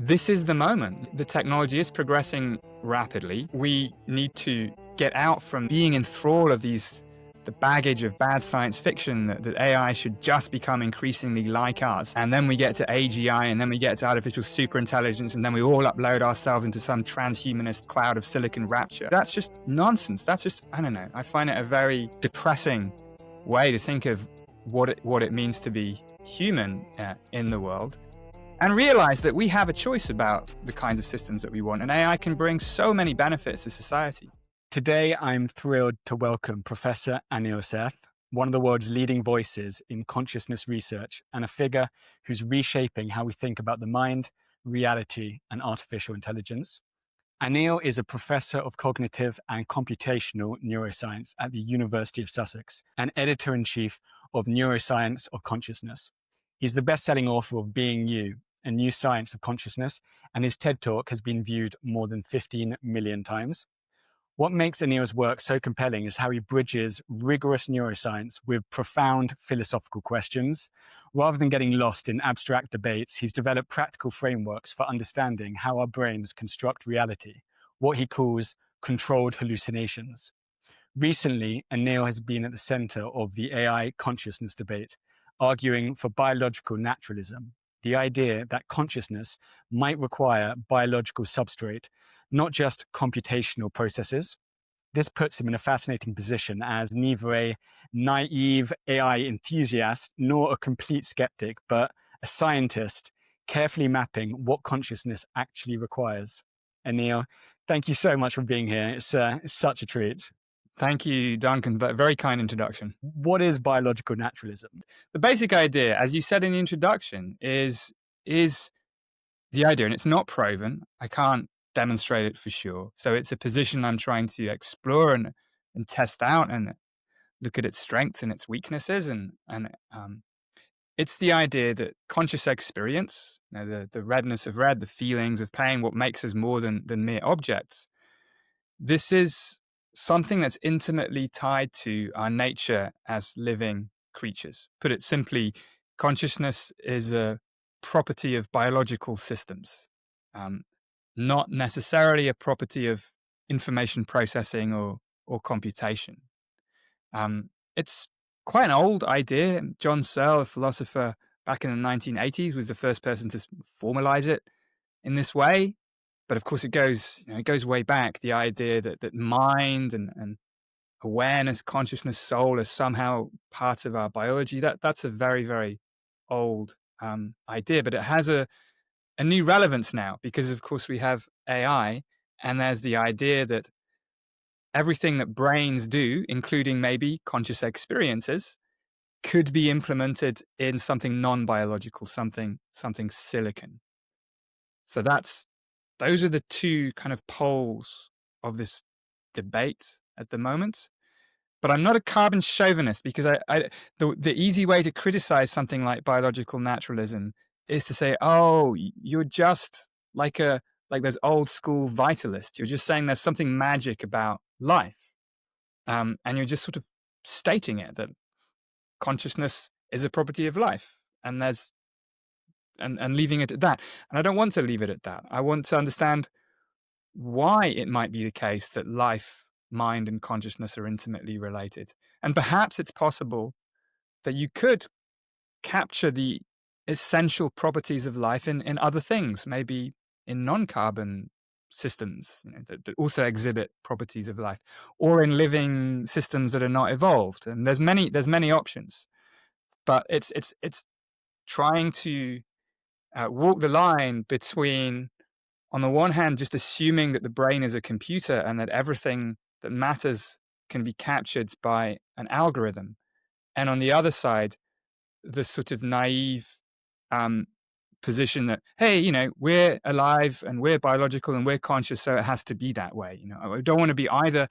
This is the moment. The technology is progressing rapidly. We need to get out from being in thrall of the baggage of bad science fiction that AI should just become increasingly like us. And then we get to AGI, and then we get to artificial superintelligence, and then we all upload ourselves into some transhumanist cloud of silicon rapture. That's just nonsense. That's just, I don't know. I find it a very depressing way to think of what it means to be human in the world. And realize that we have a choice about the kinds of systems that we want. And AI can bring so many benefits to society. Today, I'm thrilled to welcome Professor Anil Seth, one of the world's leading voices in consciousness research and a figure who's reshaping how we think about the mind, reality, and artificial intelligence. Anil is a professor of cognitive and computational neuroscience at the University of Sussex and editor-in-chief of Neuroscience of Consciousness. He's the best-selling author of Being You, a new science of consciousness, and his TED Talk has been viewed more than 15 million times. What makes Anil's work so compelling is how he bridges rigorous neuroscience with profound philosophical questions. Rather than getting lost in abstract debates, he's developed practical frameworks for understanding how our brains construct reality, what he calls controlled hallucinations. Recently, Anil has been at the center of the AI consciousness debate, arguing for biological naturalism, the idea that consciousness might require biological substrate, not just computational processes. This puts him in a fascinating position as neither a naive AI enthusiast nor a complete skeptic, but a scientist carefully mapping what consciousness actually requires. Anil, thank you so much for being here. It's such a treat. Thank you, Duncan. But very kind introduction. What is biological naturalism? The basic idea, as you said in the introduction, is the idea, and it's not proven. I can't demonstrate it for sure. So it's a position I'm trying to explore and test out and look at its strengths and its weaknesses. And it's the idea that conscious experience, the redness of red, the feelings of pain, what makes us more than mere objects, this is something that's intimately tied to our nature as living creatures. Put it simply, consciousness is a property of biological systems, not necessarily a property of information processing or computation. It's quite an old idea. John Searle, a philosopher back in the 1980s, was the first person to formalize it in this way. But of course, it goes way back. The idea that mind and awareness, consciousness, soul are somehow part of our biology. That's a very, very old idea, but it has a new relevance now because, of course, we have AI, and there's the idea that everything that brains do, including maybe conscious experiences, could be implemented in something non-biological, something silicon. So those are the two kind of poles of this debate at the moment. But I'm not a carbon chauvinist because the easy way to criticize something like biological naturalism is to say, oh, you're just like those old school vitalists. You're just saying there's something magic about life. And you're just sort of stating it, that consciousness is a property of life. And and leaving it at that. And I don't want to leave it at that. I want to understand why it might be the case that life, mind, and consciousness are intimately related. And perhaps it's possible that you could capture the essential properties of life in other things, maybe in non-carbon systems that also exhibit properties of life, or in living systems that are not evolved. And there's many options, but it's trying to walk the line between, on the one hand, just assuming that the brain is a computer and that everything that matters can be captured by an algorithm. And on the other side, the sort of naive position that, hey, we're alive and we're biological and we're conscious, so it has to be that way. I don't want to be either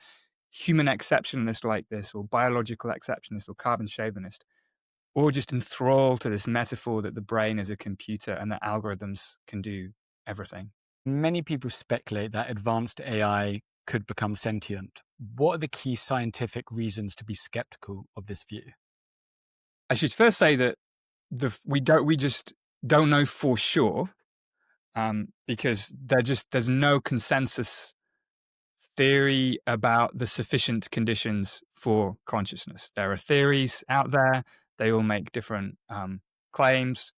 human exceptionalist like this or biological exceptionalist or carbon chauvinist, or just enthralled to this metaphor that the brain is a computer and that algorithms can do everything. Many people speculate that advanced AI could become sentient. What are the key scientific reasons to be skeptical of this view? I should first say that we just don't know for sure. because there's no consensus theory about the sufficient conditions for consciousness. There are theories out there; they all make different claims.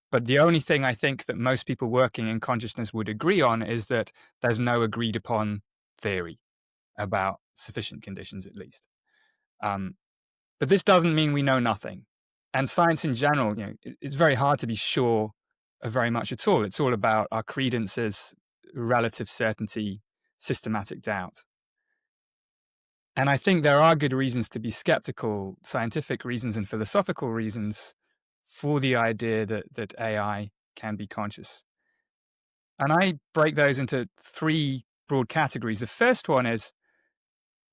But the only thing I think that most people working in consciousness would agree on is that there's no agreed upon theory about sufficient conditions, at least. Um, but this doesn't mean we know nothing. And science in general, it's very hard to be sure of very much at all. It's all about our credences, relative certainty, systematic doubt. And I think there are good reasons to be skeptical, scientific reasons and philosophical reasons for the idea that AI can be conscious. And I break those into three broad categories. The first one is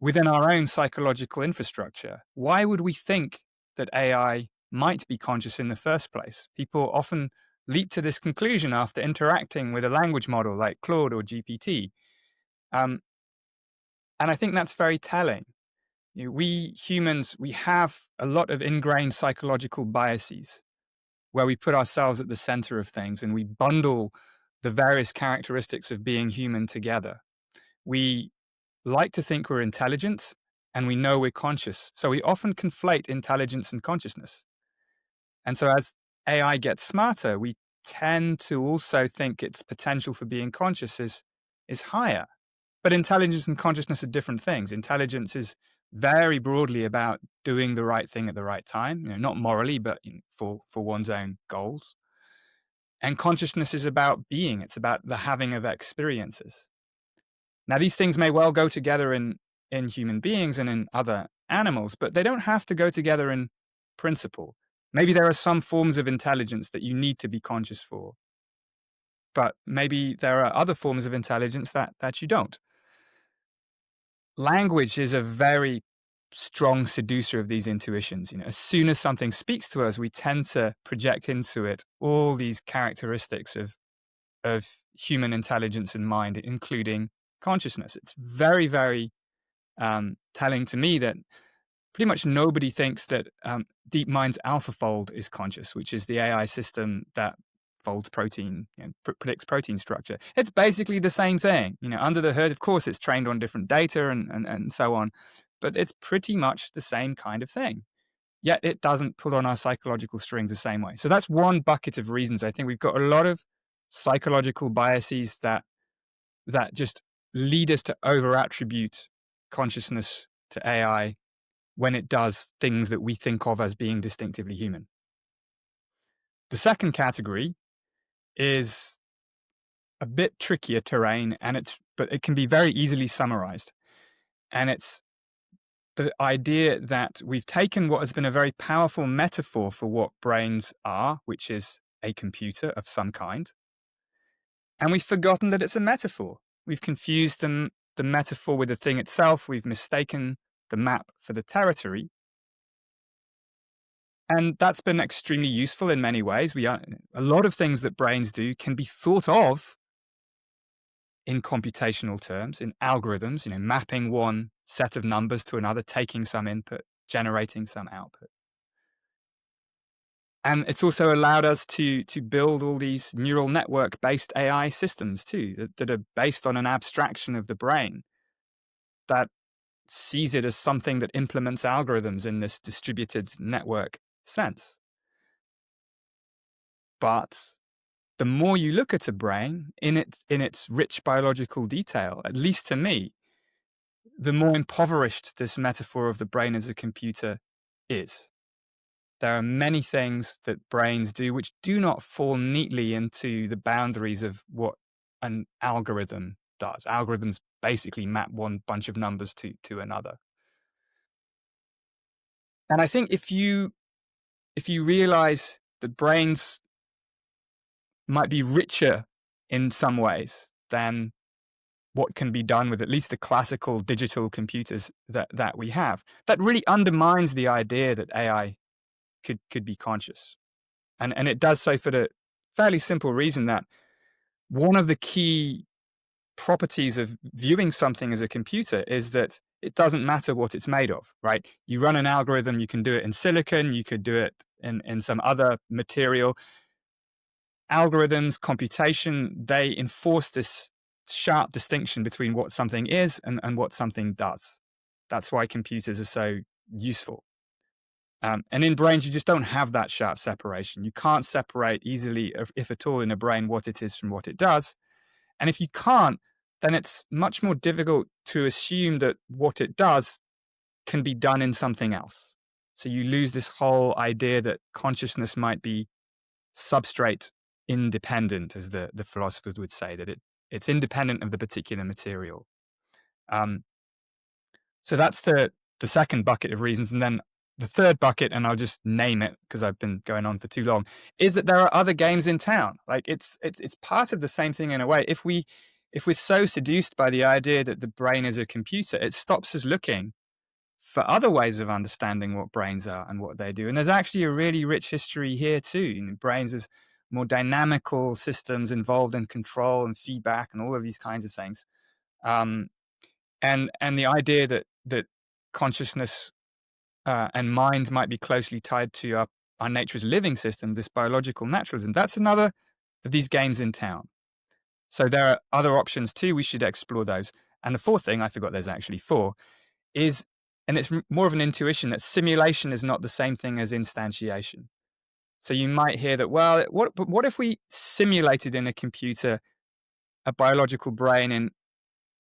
within our own psychological infrastructure. Why would we think that AI might be conscious in the first place? People often leap to this conclusion after interacting with a language model like Claude or GPT. And I think that's very telling. We humans, we have a lot of ingrained psychological biases where we put ourselves at the center of things and we bundle the various characteristics of being human together. We like to think we're intelligent and we know we're conscious. So we often conflate intelligence and consciousness. And so as AI gets smarter, we tend to also think its potential for being conscious is higher. But intelligence and consciousness are different things. Intelligence is very broadly about doing the right thing at the right time, not morally, but for one's own goals. And consciousness is about being. It's about the having of experiences. Now, these things may well go together in human beings and in other animals, but they don't have to go together in principle. Maybe there are some forms of intelligence that you need to be conscious for, but maybe there are other forms of intelligence that you don't. Language is a very strong seducer of these intuitions. As soon as something speaks to us, we tend to project into it all these characteristics of human intelligence and mind, including consciousness. It's very, very telling to me that pretty much nobody thinks that DeepMind's AlphaFold is conscious, which is the AI system that folds protein, predicts protein structure. It's basically the same thing. Under the hood, of course, it's trained on different data and so on, but it's pretty much the same kind of thing. Yet it doesn't pull on our psychological strings the same way. So that's one bucket of reasons. I think we've got a lot of psychological biases that just lead us to over-attribute consciousness to AI when it does things that we think of as being distinctively human. The second category is a bit trickier terrain, but it can be very easily summarized. And it's the idea that we've taken what has been a very powerful metaphor for what brains are, which is a computer of some kind, and we've forgotten that it's a metaphor. We've confused the metaphor with the thing itself. We've mistaken the map for the territory. And that's been extremely useful in many ways. A lot of things that brains do can be thought of in computational terms, in algorithms, mapping one set of numbers to another, taking some input, generating some output. And it's also allowed us to build all these neural network-based AI systems too, that are based on an abstraction of the brain that sees it as something that implements algorithms in this distributed network sense. But the more you look at a brain in its rich biological detail, at least to me, the more impoverished this metaphor of the brain as a computer is. There are many things that brains do which do not fall neatly into the boundaries of what an algorithm does. Algorithms basically map one bunch of numbers to another. And I think if you realize that brains might be richer in some ways than what can be done with at least the classical digital computers that we have, that really undermines the idea that AI could be conscious. And it does so for the fairly simple reason that one of the key properties of viewing something as a computer is that it doesn't matter what it's made of, right? You run an algorithm, you can do it in silicon, you could do it in some other material. algorithms, computation, they enforce this sharp distinction between what something is and what something does. That's why computers are so useful. And in brains, you just don't have that sharp separation. You can't separate easily, if at all, in a brain what it is from what it does. And if you can't, then it's much more difficult to assume that what it does can be done in something else. So you lose this whole idea that consciousness might be substrate independent, as the philosophers would say, that it's independent of the particular material. Um, so that's the second bucket of reasons. And then the third bucket, and I'll just name it because I've been going on for too long, is that there are other games in town. Like it's part of the same thing in a way. If we're so seduced by the idea that the brain is a computer, it stops us looking for other ways of understanding what brains are and what they do. And there's actually a really rich history here too. Brains as more dynamical systems involved in control and feedback and all of these kinds of things. Um, and the idea that consciousness and mind might be closely tied to our nature as a living system, this biological naturalism, that's another of these games in town. So there are other options too. We should explore those. And the fourth thing, I forgot there's actually four, is, and it's more of an intuition, that simulation is not the same thing as instantiation. So you might hear that, well, what if we simulated in a computer a biological brain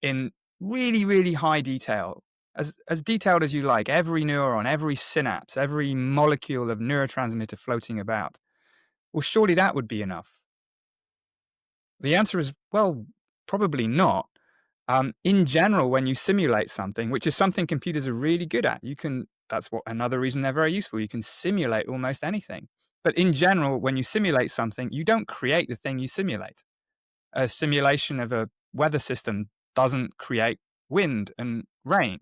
in really, really high detail, as detailed as you like, every neuron, every synapse, every molecule of neurotransmitter floating about? Well, surely that would be enough. The answer is, well, probably not. In general, when you simulate something, which is something computers are really good at, that's another reason they're very useful. You can simulate almost anything. But in general, when you simulate something, you don't create the thing you simulate. A simulation of a weather system doesn't create wind and rain.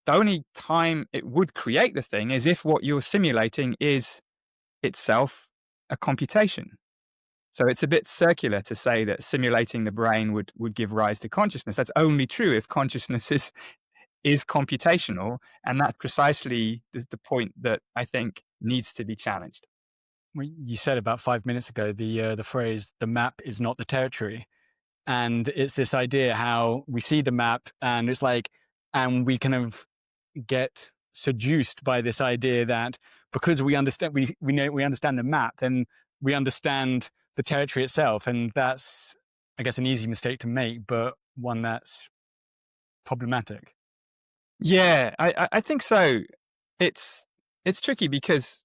The only time it would create the thing is if what you're simulating is itself a computation. So it's a bit circular to say that simulating the brain would give rise to consciousness. That's only true if consciousness is computational, and that's precisely the point that I think needs to be challenged. Well, you said about 5 minutes ago the phrase "the map is not the territory," and it's this idea how we see the map, and it's like, and we kind of get seduced by this idea that because we understand we understand the map, then we understand the territory itself, and that's, I guess, an easy mistake to make, but one that's problematic. Yeah, I think so. It's tricky because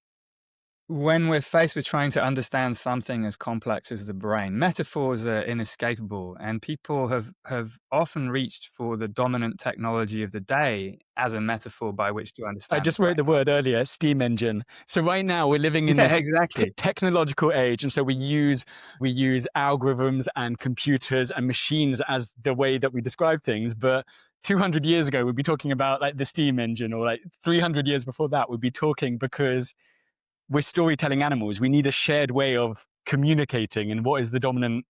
when we're faced with trying to understand something as complex as the brain, metaphors are inescapable, and people have often reached for the dominant technology of the day as a metaphor by which to I understand the just wrote brain. the word earlier, steam engine. So right now we're living in Yeah, this exactly. technological age, and so we use algorithms and computers and machines as the way that we describe things. But 200 years ago, we'd be talking about like the steam engine, or like 300 years before that, we'd be talking, because we're storytelling animals. We need a shared way of communicating, and what is the dominant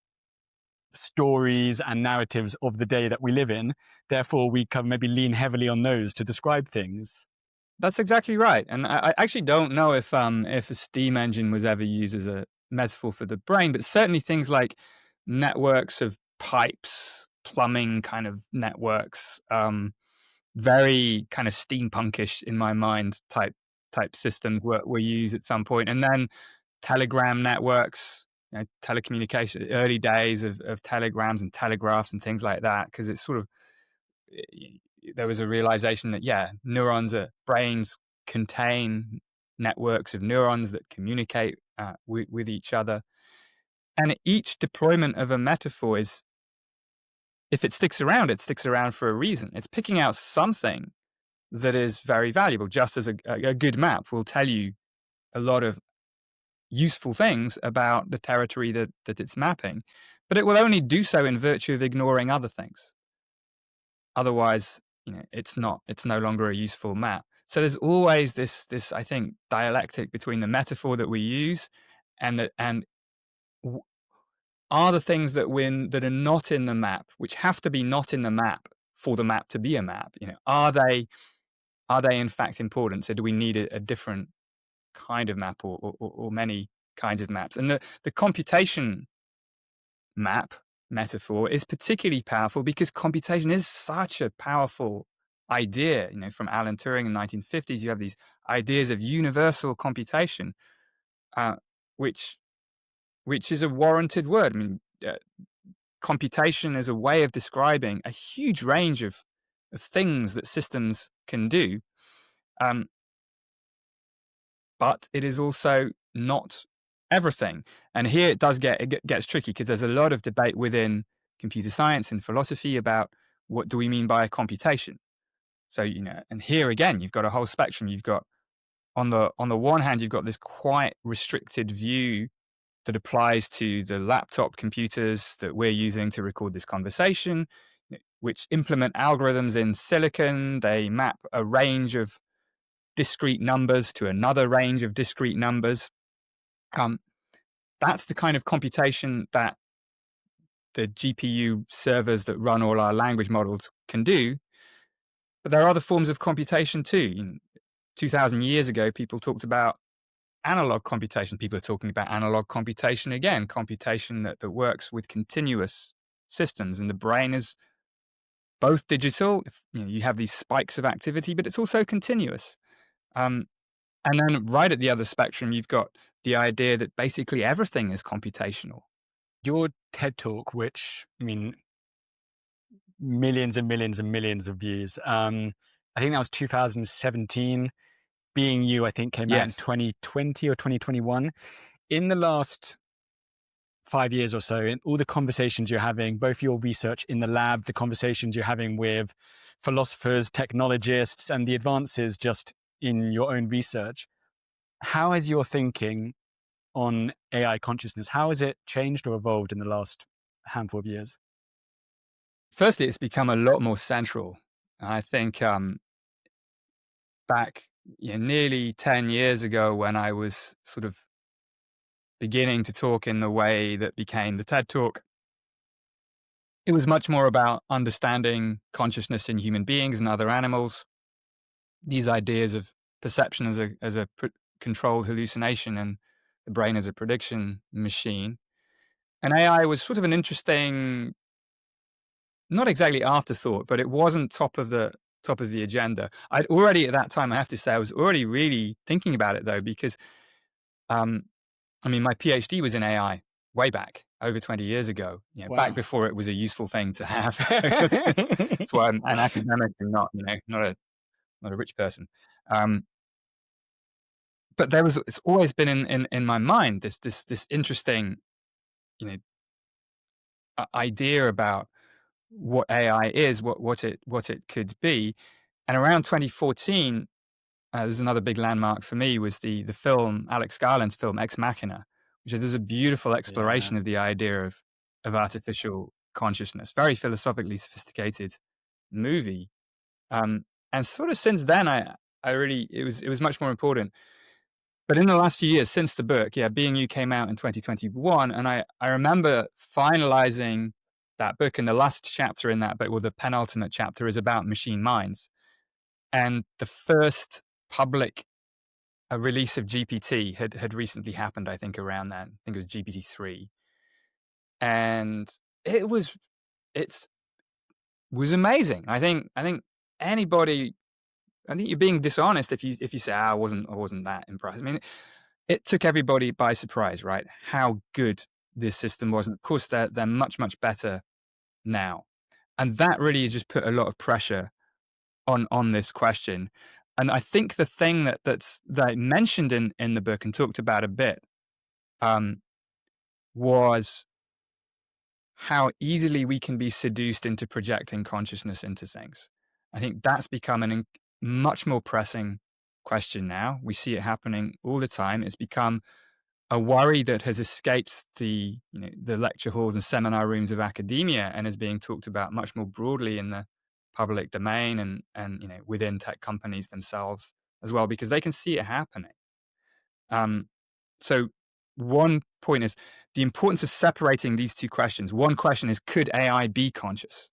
stories and narratives of the day that we live in. Therefore, we can maybe lean heavily on those to describe things. That's exactly right. And I actually don't know if a steam engine was ever used as a metaphor for the brain, but certainly things like networks of pipes, plumbing kind of networks, very kind of steampunkish in my mind type systems were used at some point. And then telegram networks, telecommunication, early days of telegrams and telegraphs and things like that, because it's sort of, there was a realization that, yeah, brains contain networks of neurons that communicate with each other. And each deployment of a metaphor is, if it sticks around, it sticks around for a reason. It's picking out something that is very valuable, just as a good map will tell you a lot of useful things about the territory that it's mapping, but it will only do so in virtue of ignoring other things. Otherwise, it's no longer a useful map. So there's always this, I think, dialectic between the metaphor that we use and are the things that are not in the map, which have to be not in the map for the map to be a map. Are they in fact important? So do we need a different kind of map or many kinds of maps. And the computation metaphor is particularly powerful because computation is such a powerful idea. From Alan Turing in the 1950s, you have these ideas of universal computation, uh, which is a warranted word. Computation is a way of describing a huge range of things that systems can do, um, but it is also not everything. And here it gets tricky because there's a lot of debate within computer science and philosophy about what do we mean by a computation. So and here again, you've got a whole spectrum. You've got on the one hand, you've got this quite restricted view that applies to the laptop computers that we're using to record this conversation, which implement algorithms in silicon. They map a range of discrete numbers to another range of discrete numbers. That's the kind of computation that the GPU servers that run all our language models can do. But there are other forms of computation too. 2,000 years ago, people talked about analog computation. People are talking about analog computation again, computation that works with continuous systems. And the brain is both digital. You have these spikes of activity, but it's also continuous. And then right at the other spectrum, you've got the idea that basically everything is computational. Your TED Talk, which, millions and millions and millions of views. I think that was 2017. Being You, I think, came out in 2020 or 2021. In the last 5 years or so, in all the conversations you're having, both your research in the lab, the conversations you're having with philosophers, technologists, and the advances just in your own research, how has your thinking on AI consciousness, how has it changed or evolved in the last handful of years? Firstly, it's become a lot more central. I think back nearly 10 years ago, when I was sort of beginning to talk in the way that became the TED Talk, it was much more about understanding consciousness in human beings and other animals, these ideas of perception as a controlled hallucination and the brain as a prediction machine. And AI was sort of an interesting, not exactly afterthought, but it wasn't top of the agenda. I'd already at that time, I have to say, I was already really thinking about it though, because my PhD was in AI way back over 20 years ago, Wow. back before it was a useful thing to have. So that's why I'm an academic and not a rich person. But it's always been in my mind, this interesting, idea about what AI is, what it could be. And around 2014, there's another big landmark for me, was the film, Alex Garland's film Ex Machina, which is a beautiful exploration of the idea of artificial consciousness. Very philosophically sophisticated movie. And sort of since then, I really, it was much more important. But in the last few years since the book, Being You came out in 2021, and I remember finalizing that book, and the last chapter in that book, or the penultimate chapter, is about machine minds. And the first public release of GPT had recently happened, I think around then. I think it was GPT-3. And it was amazing. I think anybody, I think you're being dishonest if you say, I wasn't that impressed. It took everybody by surprise, right? How good this system was. And of course, they're much, much better now. And that really has just put a lot of pressure on this question. And I think the thing that I mentioned in the book and talked about a bit was how easily we can be seduced into projecting consciousness into things. I think that's become a much more pressing question now. We see it happening all the time. It's become a worry that has escaped the lecture halls and seminar rooms of academia and is being talked about much more broadly in the public domain and within tech companies themselves as well, because they can see it happening. So one point is the importance of separating these two questions. One question is, could AI be conscious?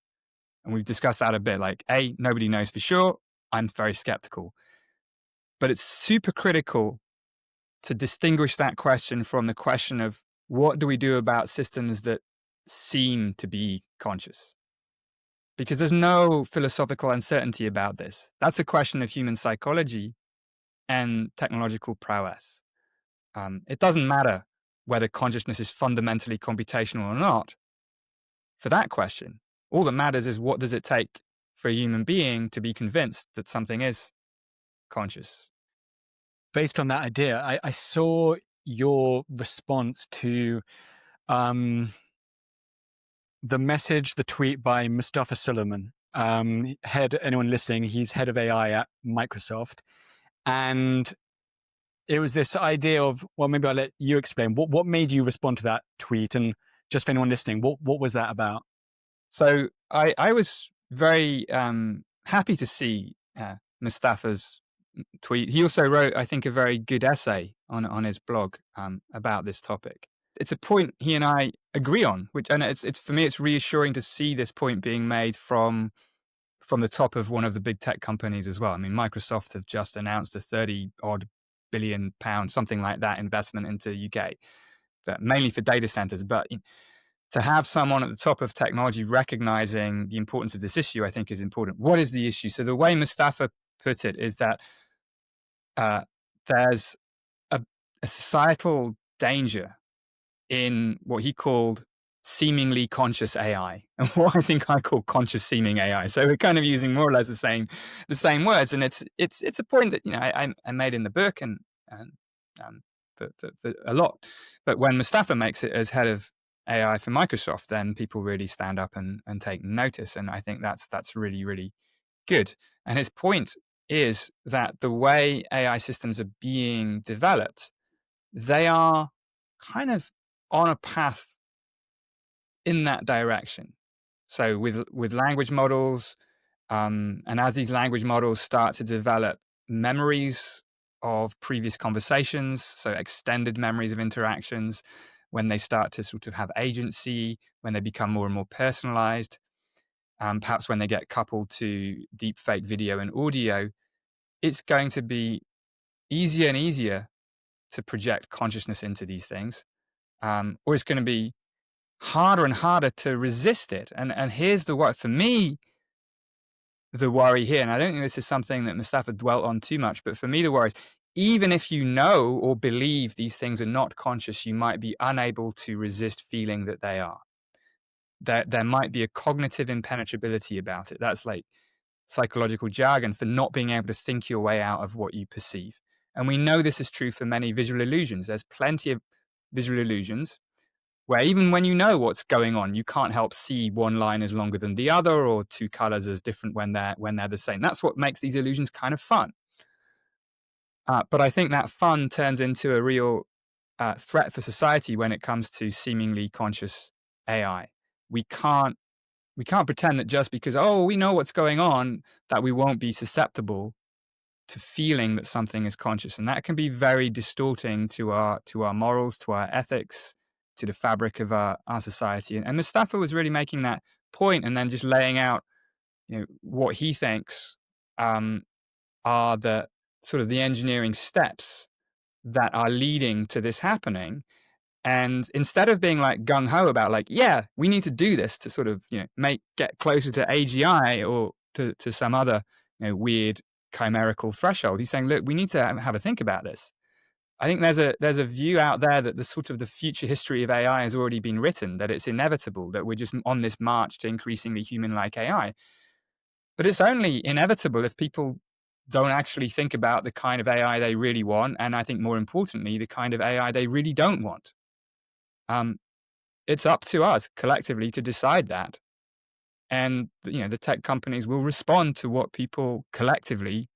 And we've discussed that a bit. Like, nobody knows for sure. I'm very skeptical. But it's super critical to distinguish that question from the question of what do we do about systems that seem to be conscious? Because there's no philosophical uncertainty about this. That's a question of human psychology and technological prowess. It doesn't matter whether consciousness is fundamentally computational or not. For that question, all that matters is what does it take for a human being to be convinced that something is conscious. Based on that idea, I saw your response to the tweet by Mustafa Suleyman, anyone listening, he's head of AI at Microsoft. And it was this idea of, well, maybe I'll let you explain. What made you respond to that tweet? And just for anyone listening, what was that about? So I was very happy to see Mustafa's tweet. He also wrote, I think, a very good essay on his blog about this topic. It's a point he and I agree on, and it's for me, it's reassuring to see this point being made from the top of one of the big tech companies as well. I mean, Microsoft have just announced a 30 odd billion pound, something like that, investment into UK, mainly for data centers. But to have someone at the top of technology recognizing the importance of this issue, I think is important. What is the issue? So the way Mustafa put it is that there's a societal danger in what he called seemingly conscious AI, and what I think I call conscious seeming AI. So we're kind of using more or less the same words, and it's a point that I made in the book and for a lot. But when Mustafa makes it as head of AI for Microsoft, then people really stand up and take notice, and I think that's really, really good. And his point is that the way AI systems are being developed, they are kind of on a path in that direction. So with language models, and as these language models start to develop memories of previous conversations, so extended memories of interactions, when they start to sort of have agency, when they become more and more personalized, perhaps when they get coupled to deepfake video and audio, it's going to be easier and easier to project consciousness into these things, or it's going to be harder and harder to resist it. And here's the worry for me. The worry here, and I don't think this is something that Mustafa dwelt on too much, but for me, the worry is even if you know or believe these things are not conscious, you might be unable to resist feeling that they are. There might be a cognitive impenetrability about it. That's like psychological jargon for not being able to think your way out of what you perceive. And we know this is true for many visual illusions. There's plenty of visual illusions where even when you know what's going on, you can't help see one line is longer than the other or two colors as different when they're the same. That's what makes these illusions kind of fun. But I think that fun turns into a real threat for society when it comes to seemingly conscious AI. We can't pretend that just because, we know what's going on, that we won't be susceptible to feeling that something is conscious. And that can be very distorting to our morals, to our ethics, to the fabric of our society. And Mustafa was really making that point and then just laying out, what he thinks are the sort of the engineering steps that are leading to this happening. And instead of being like gung-ho about like, yeah, we need to do this to sort of, get closer to AGI or to some other, weird chimerical threshold, he's saying, look, we need to have a think about this. I think there's a view out there that the sort of the future history of AI has already been written, that it's inevitable, that we're just on this march to increasingly human-like AI. But it's only inevitable if people don't actually think about the kind of AI they really want, and I think more importantly, the kind of AI they really don't want. It's up to us collectively to decide that. And, the tech companies will respond to what people collectively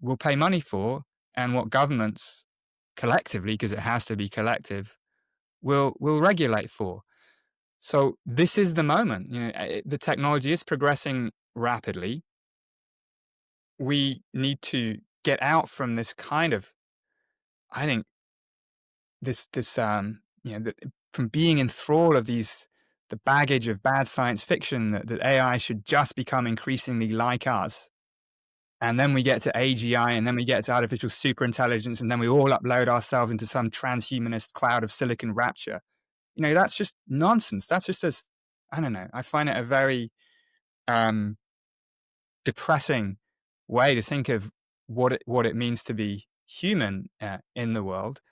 will pay money for and what governments collectively, because it has to be collective, will regulate for. So this is the moment. The technology is progressing rapidly. We need to get out from this kind of, I think, from being in thrall of the baggage of bad science fiction that AI should just become increasingly like us. And then we get to AGI, and then we get to artificial superintelligence, and then we all upload ourselves into some transhumanist cloud of silicon rapture. That's just nonsense. That's just as, I don't know. I find it a very um, depressing way to think of what it means to be human in the world,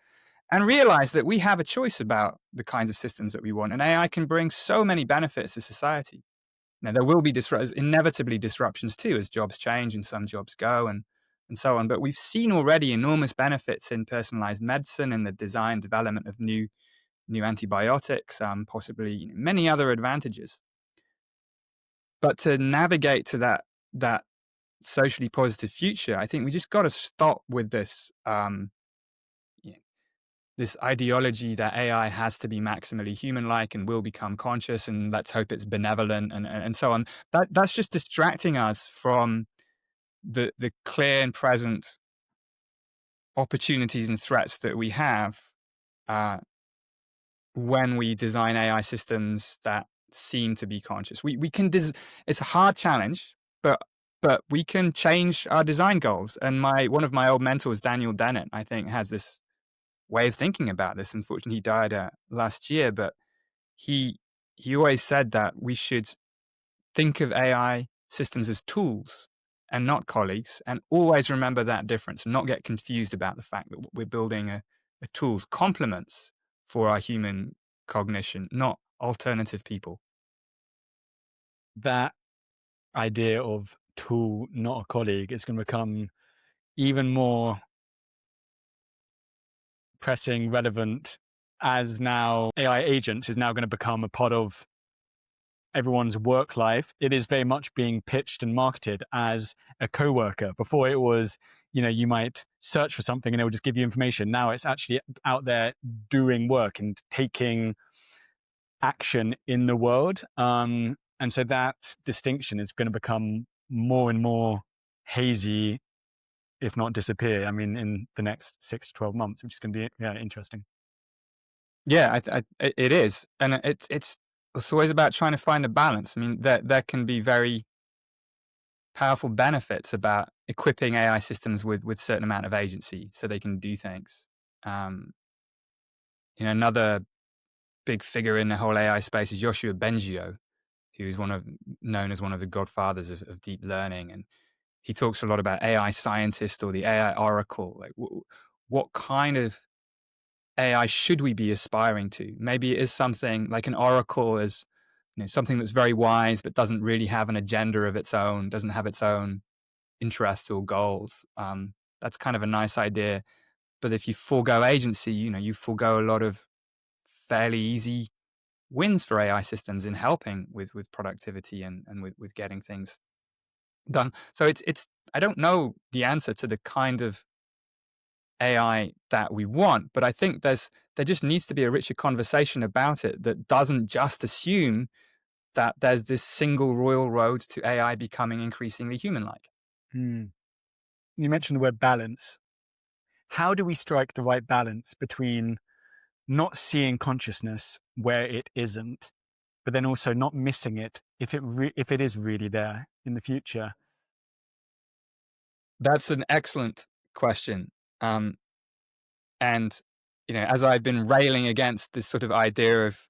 and realize that we have a choice about the kinds of systems that we want. And AI can bring so many benefits to society. Now, there will be inevitably disruptions too, as jobs change and some jobs go, and so on. But we've seen already enormous benefits in personalized medicine and the design development of new antibiotics, possibly many other advantages. But to navigate to that socially positive future, I think we just got to stop with this ideology that AI has to be maximally human-like and will become conscious, and let's hope it's benevolent, and so on. That's just distracting us from the clear and present opportunities and threats that we have uh, when we design AI systems that seem to be conscious. We can it's a hard challenge, but we can change our design goals. And one of my old mentors, Daniel Dennett, I think, has this way of thinking about this. Unfortunately, he died last year, but he always said that we should think of AI systems as tools and not colleagues, and always remember that difference and not get confused about the fact that we're building a tool's complements for our human cognition, not alternative people. That idea of tool, not a colleague, is going to become even more pressing, relevant, as now AI agents is now going to become a part of everyone's work life. It is very much being pitched and marketed as a coworker. Before it was, you might search for something and it will just give you information. Now it's actually out there doing work and taking action in the world. And so that distinction is going to become more and more hazy, if not disappear. I mean, in the next 6 to 12 months, which is going to be interesting. Yeah, it is, and it's always about trying to find a balance. I mean, there can be very powerful benefits about equipping AI systems with certain amount of agency, so they can do things. Um, Another big figure in the whole AI space is Yoshua Bengio, who's known as one of the godfathers of deep learning, and he talks a lot about AI scientist or the AI oracle. Like, what kind of AI should we be aspiring to? Maybe it is something like an oracle is, something that's very wise but doesn't really have an agenda of its own, doesn't have its own interests or goals. That's kind of a nice idea. But if you forego agency, you forego a lot of fairly easy wins for AI systems in helping with productivity and with getting things done. So it's I don't know the answer to the kind of AI that we want, but I think there just needs to be a richer conversation about it that doesn't just assume that there's this single royal road to AI becoming increasingly human-like. You mentioned the word balance. How do we strike the right balance between not seeing consciousness where it isn't, but then also not missing it if it is really there in the future? That's an excellent question. Um, and, as I've been railing against this sort of idea of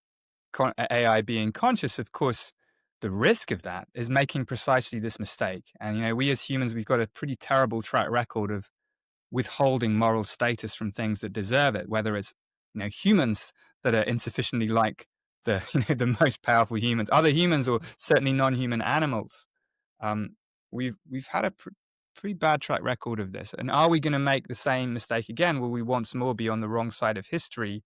AI being conscious, of course, the risk of that is making precisely this mistake. And, we as humans, we've got a pretty terrible track record of withholding moral status from things that deserve it, whether it's, humans that are insufficiently like the, the most powerful humans, other humans, or certainly non-human animals. Um, we've had a pretty bad track record of this. And are we going to make the same mistake again? Will we once more be on the wrong side of history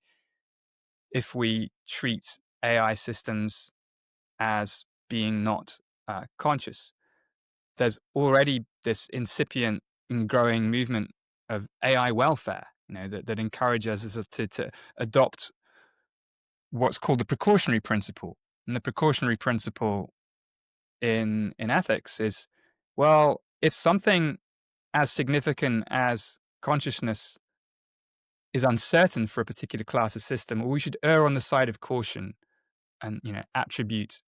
if we treat AI systems as being not conscious? There's already this incipient and growing movement of AI welfare, that encourages us to adopt what's called the precautionary principle. And the precautionary principle in ethics is, well, if something as significant as consciousness is uncertain for a particular class of system, well, we should err on the side of caution and attribute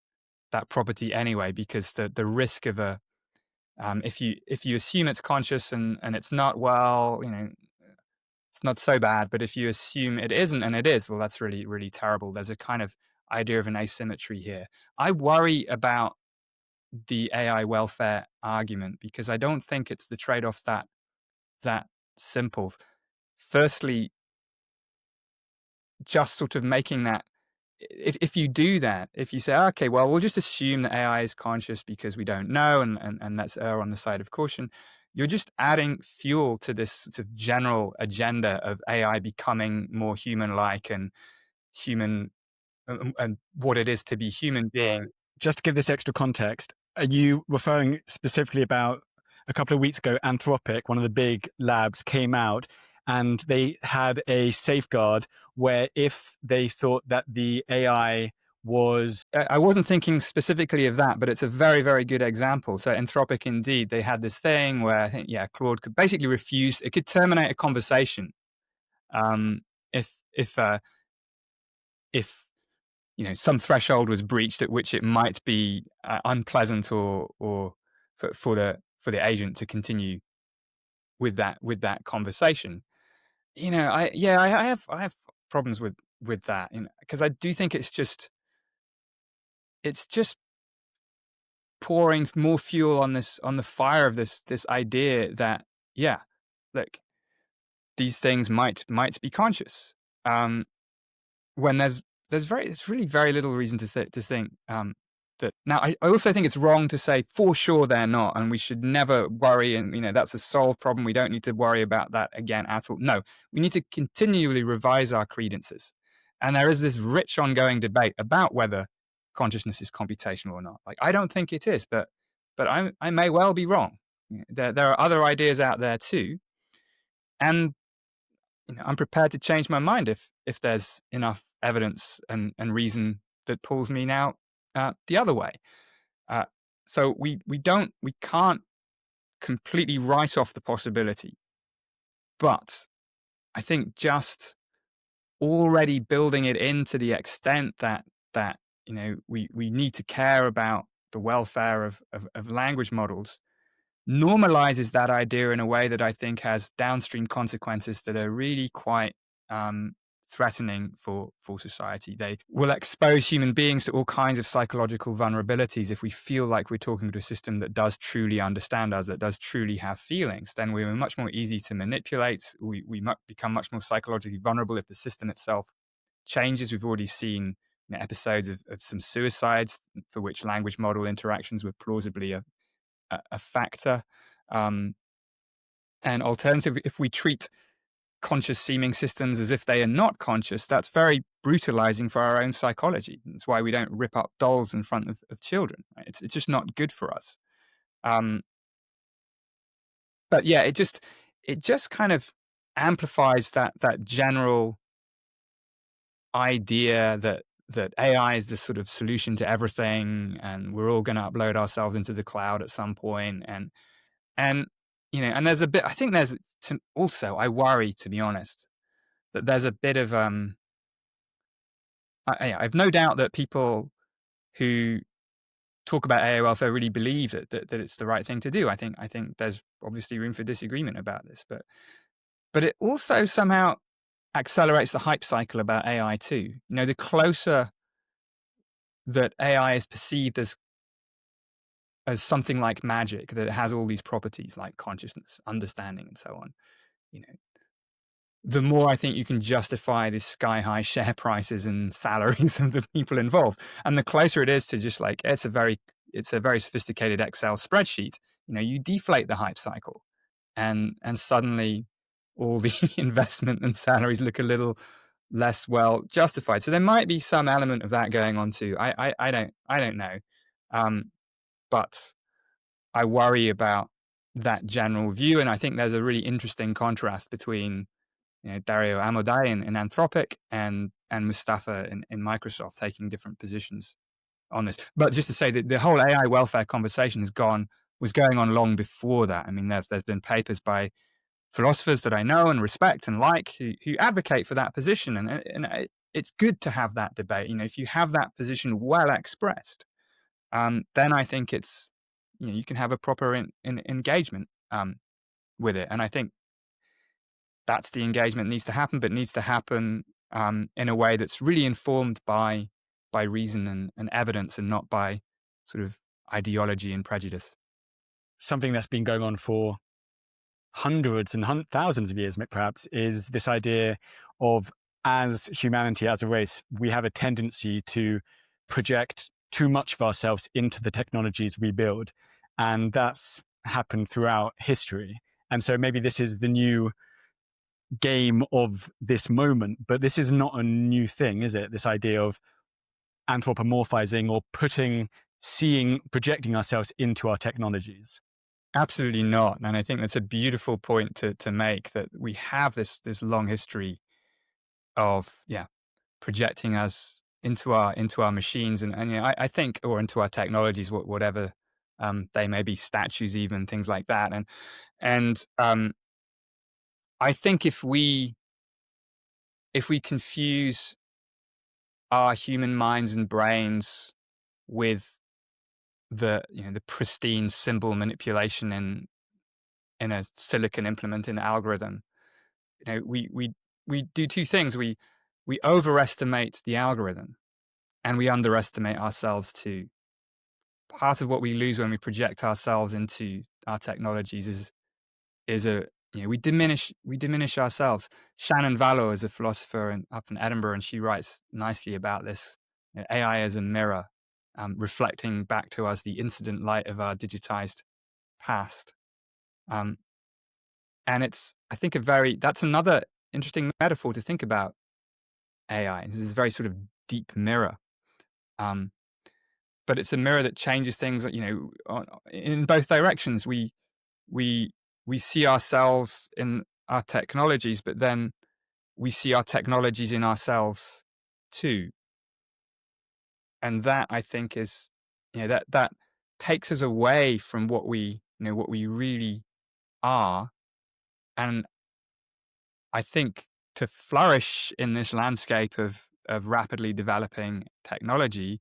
that property anyway, because the risk of a If you assume it's conscious and it's not, well, it's not so bad. But if you assume it isn't and it is, well, that's really, really terrible. There's a kind of idea of an asymmetry here. I worry about the AI welfare argument because I don't think it's the trade-offs that simple. Firstly, just sort of making that, if you do that, if you say, okay, well, we'll just assume that AI is conscious because we don't know, and let's err on the side of caution, you're just adding fuel to this sort of general agenda of AI becoming more human-like and human, and what it is to be human being. Just to give this extra context, are you referring specifically about a couple of weeks ago, Anthropic, one of the big labs, came out and they had a safeguard where if they thought that the AI was... I wasn't thinking specifically of that, but it's a very, very good example. So Anthropic, indeed, they had this thing where I think, yeah, Claude could basically refuse. It could terminate a conversation um, if if uh, if some threshold was breached at which it might be unpleasant, or for the agent to continue with that conversation. I have problems with that, because I do think it's just pouring more fuel on the fire of this idea that, yeah, look, these things might be conscious, when there's really very little reason to think that. Now, I also think it's wrong to say for sure they're not, and we should never worry, and that's a solved problem. We don't need to worry about that again at all. No, we need to continually revise our credences, and there is this rich ongoing debate about whether consciousness is computational or not. Like, I don't think it is, but I may well be wrong. There are other ideas out there too, and I'm prepared to change my mind if there's enough evidence and reason that pulls me now the other way. Uh, so we can't completely write off the possibility, but I think just already building it in to the extent that we need to care about the welfare of language models normalizes that idea in a way that I think has downstream consequences that are really quite threatening for society. They will expose human beings to all kinds of psychological vulnerabilities. If we feel like we're talking to a system that does truly understand us, that does truly have feelings, then we're much more easy to manipulate. We might become much more psychologically vulnerable if the system itself changes. We've already seen episodes of some suicides for which language model interactions were plausibly a factor. Um, and alternatively, if we treat conscious seeming systems as if they are not conscious, that's very brutalizing for our own psychology. That's why we don't rip up dolls in front of children. Right? It's just not good for us. Um, but yeah, it just kind of amplifies that general idea that AI is the sort of solution to everything, and we're all going to upload ourselves into the cloud at some point, and and there's a bit. I think also, I worry, to be honest, that there's a bit of I've no doubt that people who talk about AI welfare really believe that it's the right thing to do. I think there's obviously room for disagreement about this, but it also somehow accelerates the hype cycle about AI too. The closer that AI is perceived as something like magic, that it has all these properties like consciousness, understanding, and so on, you know, the more I think you can justify these sky high share prices and salaries of the people involved. And the closer it is to just like, it's a very sophisticated Excel spreadsheet. You deflate the hype cycle, and suddenly all the investment and salaries look a little less well justified. So there might be some element of that going on too. I don't know. Um, but I worry about that general view. And I think there's a really interesting contrast between Dario Amodei in Anthropic and Mustafa in Microsoft, taking different positions on this. But just to say that the whole AI welfare conversation was going on long before that. I mean, there's been papers by philosophers that I know and respect and like who advocate for that position, and it's good to have that debate. If you have that position well expressed, then I think it's you can have a proper engagement with it. And I think that's the engagement needs to happen, but needs to happen in a way that's really informed by reason and evidence, and not by sort of ideology and prejudice. Something that's been going on for hundreds and thousands of years, perhaps, is this idea of, as humanity, as a race, we have a tendency to project too much of ourselves into the technologies we build. And that's happened throughout history. And so maybe this is the new game of this moment, but this is not a new thing, is it? This idea of anthropomorphizing or projecting ourselves into our technologies. Absolutely not. And I think that's a beautiful point to make, that we have this long history of projecting us into our machines, and I think, or into our technologies, whatever they may be, statues, even things like that. And I think if we confuse our human minds and brains with the pristine symbol manipulation in a silicon implement in the algorithm, we do two things. We overestimate the algorithm, and we underestimate ourselves too. Part of what we lose when we project ourselves into our technologies is we diminish ourselves. Shannon Vallow is a philosopher up in Edinburgh, and she writes nicely about this. AI as a mirror, reflecting back to us the incident light of our digitized past. And it's, I think, that's another interesting metaphor to think about AI. This is a very sort of deep mirror. But it's a mirror that changes things, in both directions. We see ourselves in our technologies, but then we see our technologies in ourselves too. And that, I think, is, that takes us away from what we really are. And I think to flourish in this landscape of rapidly developing technology,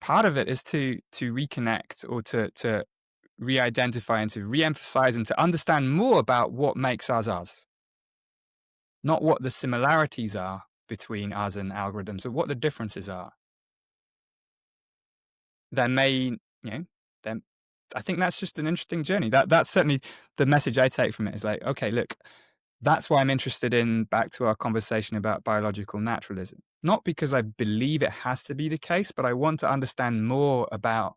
part of it is to reconnect, or to re-identify and to re-emphasize and to understand more about what makes us, not what the similarities are between us and algorithms, or what the differences are. There may, then I think that's just an interesting journey. That's certainly the message I take from it, is like, okay, look, that's why I'm interested in, back to our conversation about biological naturalism. Not because I believe it has to be the case, but I want to understand more about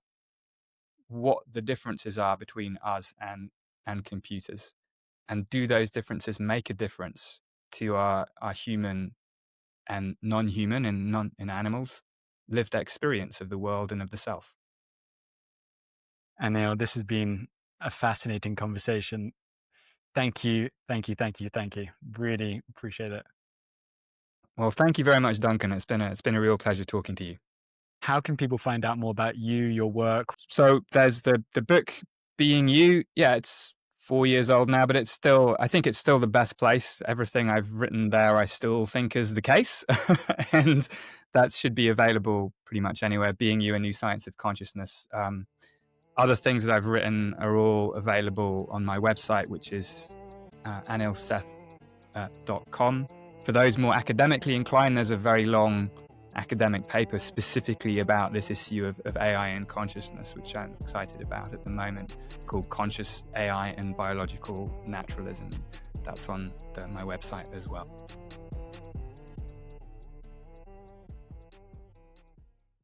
what the differences are between us and computers. And do those differences make a difference to our human and non-human and in animals lived experience of the world and of the self? And this has been a fascinating conversation. Thank you. Really appreciate it. Well, thank you very much, Duncan. It's been a real pleasure talking to you. How can people find out more about you, your work? So there's the book, Being You. Yeah, it's 4 years old now, but I think it's still the best place. Everything I've written there, I still think is the case. And that should be available pretty much anywhere. Being You, a New Science of Consciousness. Other things that I've written are all available on my website, which is anilseth.com. For those more academically inclined, there's a very long academic paper specifically about this issue of AI and consciousness, which I'm excited about at the moment, called Conscious AI and Biological Naturalism. That's on my website as well.